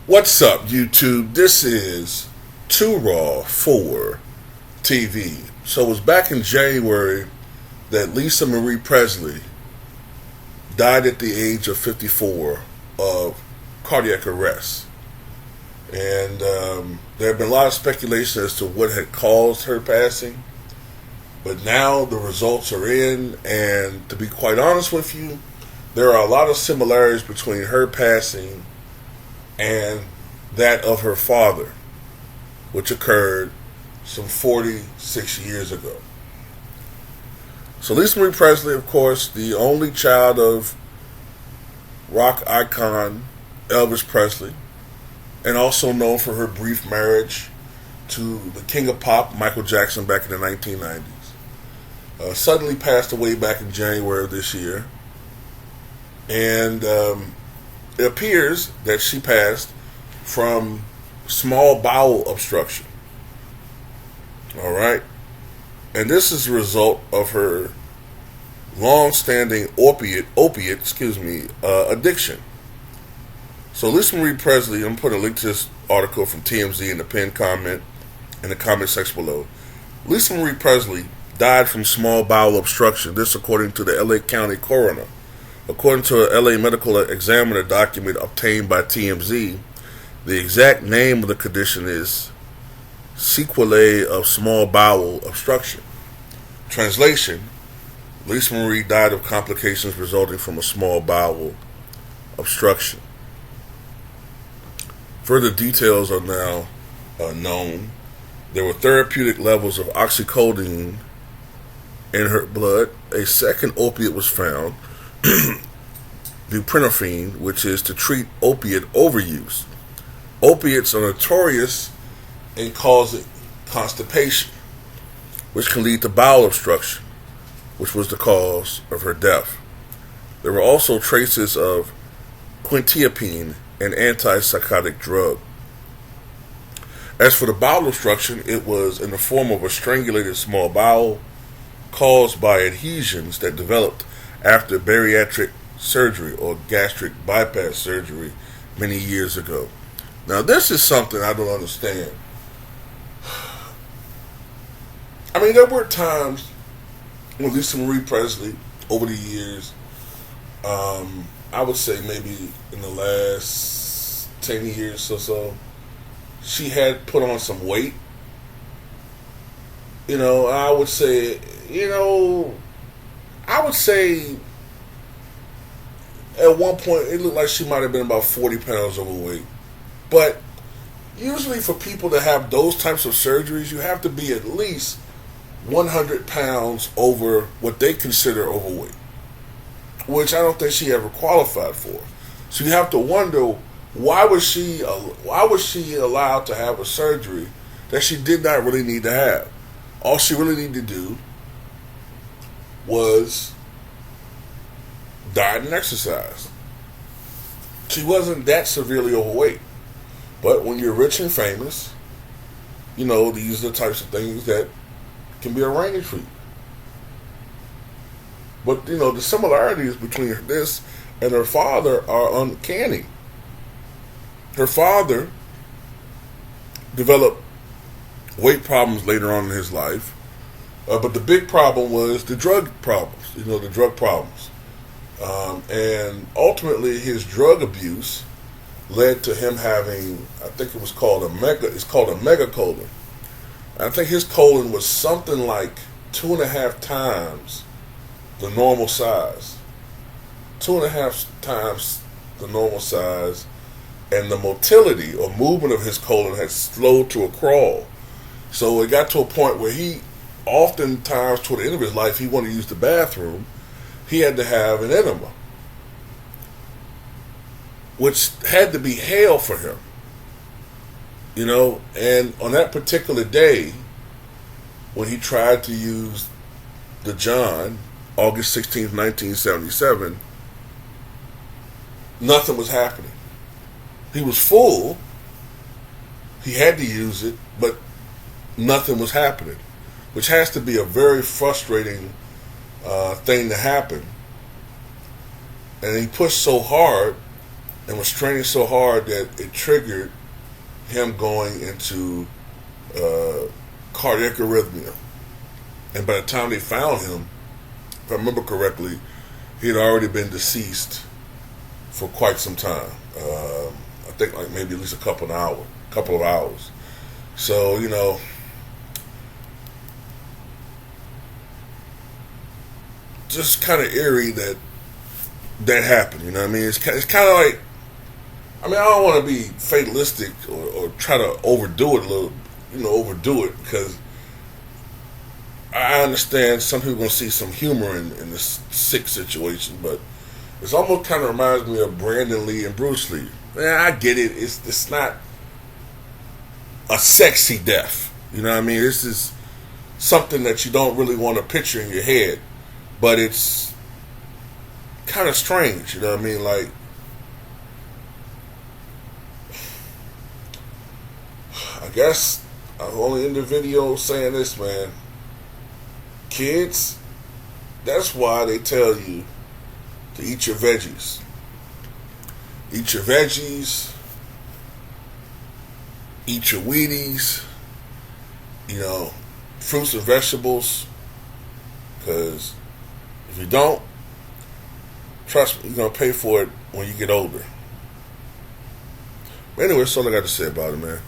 What's up, YouTube? This is Too Raw for TV. So it was back in January that Lisa Marie Presley died at the age of 54 of cardiac arrest. And there have been a lot of speculation as to what had caused her passing. But now the results are in, and to be quite honest with you, there are a lot of similarities between her passing and that of her father, which occurred some 46 years ago. So Lisa Marie Presley, of course, the only child of rock icon Elvis Presley, and also known for her brief marriage to the king of pop, Michael Jackson, back in the 1990s. Suddenly passed away back in January of this year. And it appears that she passed from small bowel obstruction. All right? And this is a result of her long-standing opiate addiction. So Lisa Marie Presley, I'm putting a link to this article from TMZ in the pinned comment in the comment section below. Lisa Marie Presley died from small bowel obstruction. This according to the LA County coroner. According to an LA Medical Examiner document obtained by TMZ, the exact name of the condition is sequelae of small bowel obstruction. Translation: Lisa Marie died of complications resulting from a small bowel obstruction. Further details are now known. There were therapeutic levels of oxycodone in her blood. A second opiate was found, buprenorphine, which is to treat opiate overuse. Opiates are notorious in causing constipation, which can lead to bowel obstruction, which was the cause of her death. There were also traces of quetiapine, an antipsychotic drug. As for the bowel obstruction, it was in the form of a strangulated small bowel caused by adhesions that developed after bariatric surgery or gastric bypass surgery many years ago. Now, this is something I don't understand. I mean, there were times when Lisa Marie Presley, over the years, I would say maybe in the last 10 years or so, she had put on some weight. I would say at one point it looked like she might have been about 40 pounds overweight. But usually for people to have those types of surgeries, you have to be at least 100 pounds over what they consider overweight, which I don't think she ever qualified for. So you have to wonder, why was she allowed to have a surgery that she did not really need to have? All she really needed to do was diet and exercise. She wasn't that severely overweight. But when you're rich and famous, these are the types of things that can be arranged for you. But, the similarities between this and her father are uncanny. Her father developed weight problems later on in his life. But the big problem was the drug problems, and ultimately his drug abuse led to him having, I think it's called a megacolon. I think his colon was something like 2.5 times the normal size. 2.5 times the normal size, and the motility or movement of his colon had slowed to a crawl. So it got to a point where he, oftentimes toward the end of his life, he wanted to use the bathroom. He had to have an enema, which had to be hell for him. And on that particular day, when he tried to use the John, August 16th, 1977, nothing was happening. He was full. He had to use it, but nothing was happening, which has to be a very frustrating thing to happen. And he pushed so hard and was training so hard that it triggered him going into cardiac arrhythmia. And by the time they found him, if I remember correctly, he had already been deceased for quite some time. I think like maybe at least a couple of hours. So, you know, just kind of eerie that happened. You know what I mean? It's kind of like, I mean, I don't want to be fatalistic or try to overdo it a little, overdo it, because I understand some people are going to see some humor in this sick situation, but it's almost kind of reminds me of Brandon Lee and Bruce Lee. Man, I get it. It's not a sexy death. You know what I mean? This is something that you don't really want to picture in your head, but it's kind of strange. You know what I mean? Like, I guess I'll only end the video saying this, man. Kids, that's why they tell you to eat your veggies. Eat your veggies. Eat your Wheaties. Fruits and vegetables. Because if you don't, trust me, you're going to pay for it when you get older. But anyway, that's all I got to say about it, man.